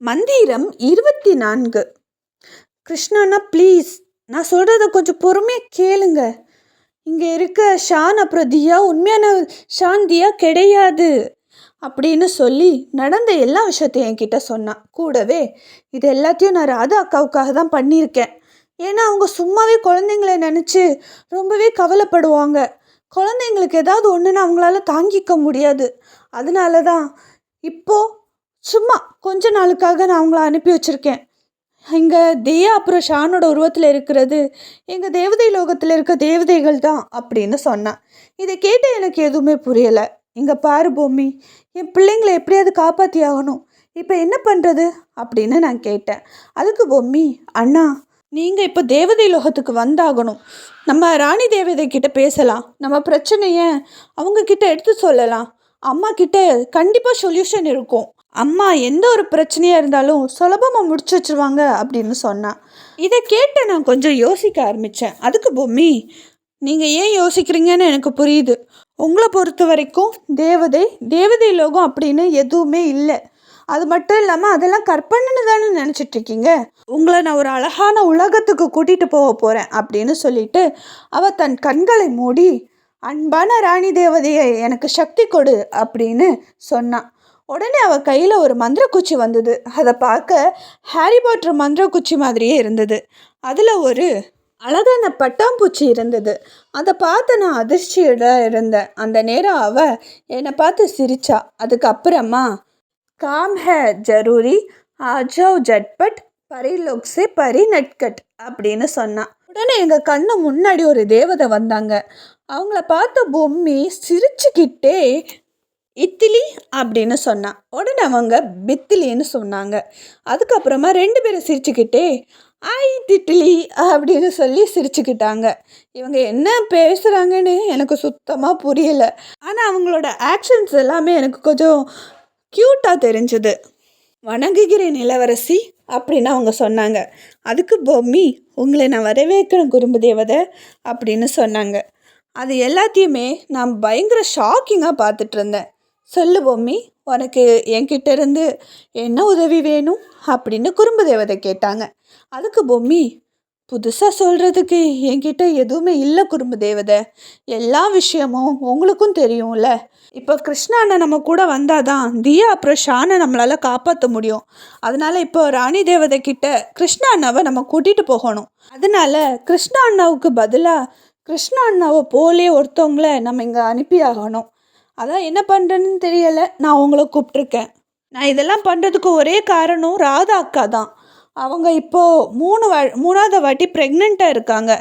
மந்திரம் 24. கிருஷ்ணாண்ணா ப்ளீஸ், நான் சொல்கிறத கொஞ்சம் பொறுமையாக கேளுங்க. இங்கே இருக்க ஷான் அப்புறம் தியா உண்மையான ஷான் தியா கிடையாது அப்படின்னு சொல்லி நடந்த எல்லா விஷயத்தையும் என்கிட்ட சொன்னான். கூடவே இது எல்லாத்தையும் நான் ராதா அக்காவுக்காக தான் பண்ணியிருக்கேன். ஏன்னா அவங்க சும்மாவே குழந்தைங்கள நினச்சி ரொம்பவே கவலைப்படுவாங்க. குழந்தைங்களுக்கு ஏதாவது ஒன்றுன்னு அவங்களால தாங்கிக்க முடியாது. அதனால தான் இப்போது சும்மா கொஞ்ச நாளுக்காக நான் அவங்கள அனுப்பி வச்சுருக்கேன். இங்கே தியா அப்புறம் ஷானோட உருவத்தில் இருக்கிறது எங்கள் தேவதை லோகத்தில் இருக்க தேவதைகள் தான் அப்படின்னு சொன்னான். இதை கேட்டு எனக்கு எதுவுமே புரியலை. இங்கே பாரு பூமி, என் பிள்ளைங்களை எப்படியாவது காப்பாற்றி ஆகணும், இப்போ என்ன பண்ணுறது அப்படின்னு நான் கேட்டேன். அதுக்கு பொம்மி, அண்ணா நீங்கள் இப்போ தேவதை லோகத்துக்கு வந்தாகணும். நம்ம ராணி தேவதை கிட்ட பேசலாம், நம்ம பிரச்சனையை அவங்கக்கிட்ட எடுத்து சொல்லலாம். அம்மா கிட்ட கண்டிப்பாக சொல்யூஷன் இருக்கும். அம்மா எந்த ஒரு பிரச்சனையாக இருந்தாலும் சுலபமாக முடிச்சு வச்சுருவாங்க அப்படின்னு சொன்னான். இதை கேட்டு நான் கொஞ்சம் யோசிக்க ஆரம்பித்தேன். அதுக்கு பொம்மி, நீங்கள் ஏன் யோசிக்கிறீங்கன்னு எனக்கு புரியுது. உங்களை பொறுத்த வரைக்கும் தேவதை லோகம் அப்படின்னு எதுவுமே இல்லை. அது மட்டும் இல்லாமல் அதெல்லாம் கற்பனைன்னு தானே நினச்சிட்ருக்கீங்க. உங்களை நான் ஒரு அழகான உலகத்துக்கு கூட்டிகிட்டு போக போகிறேன் அப்படின்னு சொல்லிட்டு அவள் தன் கண்களை மூடி, அன்பான ராணி தேவதையை எனக்கு சக்தி கொடு அப்படின்னு சொன்னான். உடனே அவள் கையில் ஒரு மந்திரக்குச்சி வந்தது. அதை பார்க்க ஹாரி பாட்டர் மந்திரக்குச்சி மாதிரியே இருந்தது. அதில் ஒரு அழகான பட்டாம்பூச்சி இருந்தது. அதை பார்த்து நான் அதிர்ச்சியோட இருந்தேன். அந்த நேரம் அவள் என்னை பார்த்து சிரிச்சா. அதுக்கப்புறமா காம் ஹே ஜரூரி ஆஜாவ் ஜட்பட் பரிலோக் சே பரி நட்கட் அப்படின்னு சொன்னான். உடனே எங்கள் கண்ணு முன்னாடி ஒரு தேவதை வந்தாங்க. அவங்கள பார்த்த பொம்மி சிரிச்சுக்கிட்டே இத்திலி அப்படின்னு சொன்னான். உடனே அவங்க பித்திலின்னு சொன்னாங்க. அதுக்கப்புறமா 2 பேரும் சிரிச்சுக்கிட்டே ஐ திட்டிலி அப்படின்னு சொல்லி சிரிச்சுக்கிட்டாங்க. இவங்க என்ன பேசுகிறாங்கன்னு எனக்கு சுத்தமாக புரியலை. ஆனால் அவங்களோட ஆக்ஷன்ஸ் எல்லாமே எனக்கு கொஞ்சம் க்யூட்டாக தெரிஞ்சுது. வணங்குகிறேன் இளவரசி அப்படின்னு அவங்க சொன்னாங்க. அதுக்கு பொம்மி, உங்களை நான் வரவேற்கிறேன் குறும்பு தேவதை அப்படின்னு சொன்னாங்க. அது எல்லாத்தையுமே நான் பயங்கர ஷாக்கிங்காக பார்த்துட்டு இருந்தேன். சொல்லு பொம்மி, உனக்கு என்கிட்ட இருந்து என்ன உதவி வேணும் அப்படின்னு குறும்பு தேவதை கேட்டாங்க. அதுக்கு பொம்மி, புதுசாக சொல்கிறதுக்கு என்கிட்ட எதுவுமே இல்லை குறும்பு தேவதை. எல்லா விஷயமும் உங்களுக்கும் தெரியும்ல. இப்போ கிருஷ்ணா அண்ணன் நம்ம கூட வந்தாதான் தியா அப்புறம் ஷானை நம்மளால் காப்பாற்ற முடியும். அதனால் இப்போ ராணி தேவதை கிட்ட கிருஷ்ணா அண்ணாவை நம்ம கூட்டிகிட்டு போகணும். அதனால் கிருஷ்ணா அண்ணாவுக்கு பதிலாக கிருஷ்ணா அண்ணாவை போலே ஒருத்தவங்கள நம்ம இங்கே அனுப்பி ஆகணும். அதான் என்ன பண்ணுறேன்னு தெரியலை, நான் உங்களை கூப்பிட்ருக்கேன். நான் இதெல்லாம் பண்ணுறதுக்கு ஒரே காரணம் ராதா அக்கா தான். அவங்க இப்போது 3வது வாட்டி ப்ரெக்னெண்ட்டாக இருக்காங்க.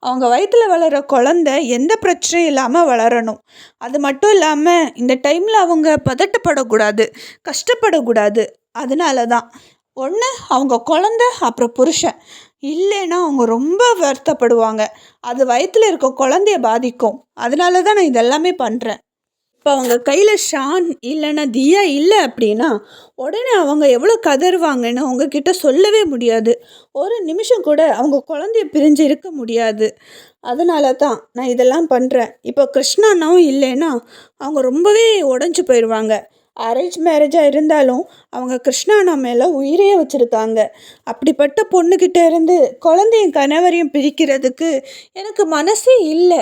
அவங்க வயிற்றில் வளர குழந்த எந்த பிரச்சனையும் இல்லாமல் வளரணும். அது மட்டும் இல்லாமல் இந்த டைமில் அவங்க பதட்டப்படக்கூடாது, கஷ்டப்படக்கூடாது. அதனால தான் ஒன்று அவங்க குழந்த அப்புறம் புருஷன் இல்லைன்னா அவங்க ரொம்ப வருத்தப்படுவாங்க. அது வயிற்றில் இருக்க குழந்தைய பாதிக்கும். அதனால தான் நான் இதெல்லாமே பண்ணுறேன். இப்போ அவங்க கையில் ஷான் இல்லைன்னா தியா இல்லை அப்படின்னா உடனே அவங்க எவ்வளோ கதறுவாங்கன்னு உங்ககிட்ட சொல்லவே முடியாது. ஒரு நிமிஷம் கூட அவங்க குழந்தைய பிரிஞ்சு இருக்க முடியாது. அதனால தான் நான் இதெல்லாம் பண்ணுறேன். இப்போ கிருஷ்ணாண்ணாவும் இல்லைன்னா அவங்க ரொம்பவே உடஞ்சி போயிடுவாங்க. அரேஞ்ச் மேரேஜாக இருந்தாலும் அவங்க கிருஷ்ணாண்ணா மேலே உயிரையே வச்சுருக்காங்க. அப்படிப்பட்ட பொண்ணுக்கிட்ட இருந்து குழந்தையும் கணவரையும் பிரிக்கிறதுக்கு எனக்கு மனசே இல்லை.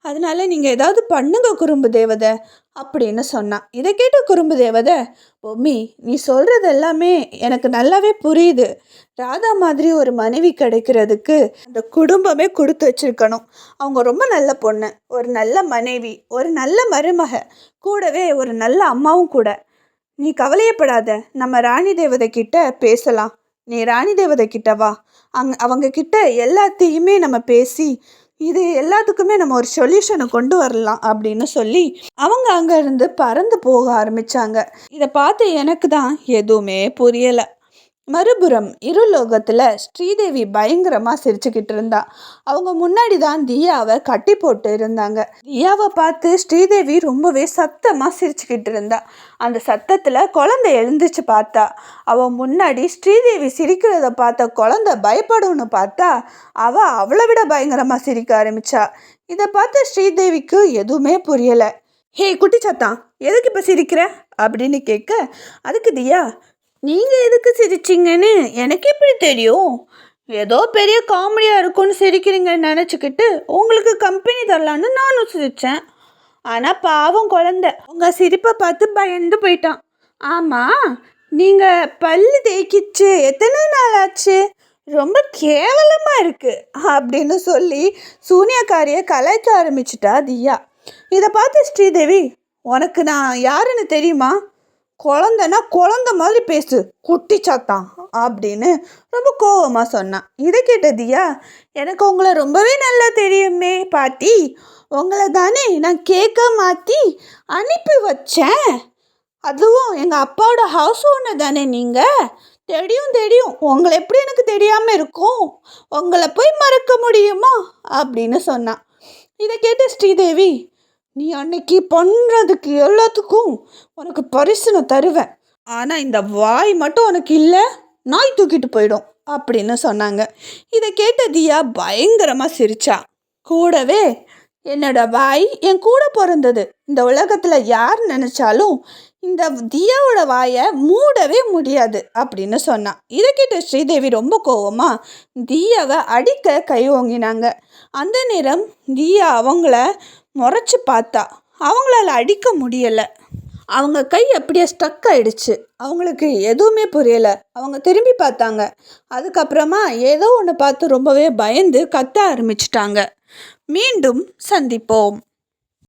அதனால நீங்கள் ஏதாவது பண்ணுங்க குறும்பு தேவதை அப்படின்னு சொன்னான். இதை கேட்ட குறும்பு தேவதை, பொம்மி, நீ சொல்கிறது எல்லாமே எனக்கு நல்லாவே புரியுது. ராதா மாதிரி ஒரு மனைவி கிடைக்கிறதுக்கு அந்த குடும்பமே கொடுத்து வச்சுருக்கணும். அவங்க ரொம்ப நல்ல பொண்ணு, ஒரு நல்ல மனைவி, ஒரு நல்ல மருமக, கூடவே ஒரு நல்ல அம்மாவும் கூட. நீ கவலையப்படாத, நம்ம ராணி தேவதை கிட்ட பேசலாம். நீ ராணி தேவதை கிட்ட வா, அவங்க கிட்ட எல்லாத்தையுமே நம்ம பேசி இது எல்லாத்துக்குமே நம்ம ஒரு சொல்யூஷனை கொண்டு வரலாம் அப்படின்னு சொல்லி அவங்க அங்கேருந்து பறந்து போக ஆரம்பித்தாங்க. இதை பார்த்து எனக்கு தான் எதுவுமே புரியலை. மறுபுறம் இருலோகத்தில் ஸ்ரீதேவி பயங்கரமாக சிரிச்சுக்கிட்டு இருந்தா. அவங்க முன்னாடி தான் தியாவை கட்டி போட்டு இருந்தாங்க. தியாவை பார்த்து ஸ்ரீதேவி ரொம்பவே சத்தமாக சிரிச்சுக்கிட்டு இருந்தா. அந்த சத்தத்தில் குழந்தை எழுந்துச்சு பார்த்தா. அவள் முன்னாடி ஸ்ரீதேவி சிரிக்கிறத பார்த்த குழந்தை பயப்படும்னு பார்த்தா அவள் அவளை விட பயங்கரமாக சிரிக்க ஆரம்பிச்சா. இதை பார்த்த ஸ்ரீதேவிக்கு எதுவுமே புரியலை. ஹே குட்டி சத்தான், எதுக்கு இப்போ சிரிக்கிற அப்படின்னு கேட்க, அதுக்கு தியா, நீங்கள் எதுக்கு சிரிச்சிங்கன்னு எனக்கு எப்படி தெரியும்? ஏதோ பெரிய காமெடியாக இருக்கும்னு சிரிக்கிறீங்கன்னு நினச்சிக்கிட்டு உங்களுக்கு கம்பெனி தரலான்னு நானும் சிரித்தேன். ஆனால் பாவம் குழந்த உங்கள் சிரிப்பை பார்த்து பயந்து போயிட்டான். ஆமாம், நீங்கள் பல்லு தேய்க்கிச்சு எத்தனை நாள் ஆச்சு? ரொம்ப கேவலமாக இருக்குது அப்படின்னு சொல்லி சூனியக்காரியை கலாய்க்க ஆரம்பிச்சிட்டா தியா. இதை பார்த்து ஸ்ரீதேவி, உனக்கு நான் யாருன்னு தெரியுமா? குழந்தைன்னா குழந்த மாதிரி பேசு, குட்டி சாத்தான் அப்படின்னு ரொம்ப கோவமாக சொன்னான். இதை கேட்ட தியா, எனக்கு உங்களை ரொம்பவே நல்லா தெரியுமே பாட்டி, உங்களை தானே நான் கேட்க மாற்றி அனுப்பி வச்சேன். அதுவும் எங்கள் அப்பாவோட ஹவுஸ் ஓனர் தானே நீங்கள்? தெரியும், உங்களை எப்படி எனக்கு தெரியாமல் இருக்கும்? உங்களை போய் மறக்க முடியுமா அப்படின்னு சொன்னான். இதை கேட்ட ஸ்ரீதேவி, நீ அன்னைக்கு பண்ணுறதுக்கு எல்லாத்துக்கும் உனக்கு பரிசு நான் தருவேன், ஆனால் இந்த வாய் மட்டும் உனக்கு இல்லை, நாய் தூக்கிட்டு போயிடும் அப்படின்னு சொன்னாங்க. இதை கேட்ட தியா பயங்கரமாக சிரிச்சா. கூடவே, என்னோட வாய் என் கூட பிறந்தது, இந்த உலகத்தில் யார் நினச்சாலும் இந்த தியாவோட வாயை மூடவே முடியாது அப்படின்னு சொன்னான். இதை கேட்ட ஸ்ரீதேவி ரொம்ப கோவமாக தியாவை அடிக்க கை ஓங்கினாங்க. அந்த நேரம் தியா அவங்கள முறைச்சி பார்த்தா, அவங்களால அடிக்க முடியலை. அவங்க கை அப்படியே ஸ்டக் ஆயிடுச்சு. அவங்களுக்கு எதுவுமே புரியலை. அவங்க திரும்பி பார்த்தாங்க. அதுக்கப்புறமா ஏதோ ஒன்று பார்த்து ரொம்பவே பயந்து கத்த ஆரம்பிச்சிட்டாங்க. மீண்டும் சந்திப்போம்.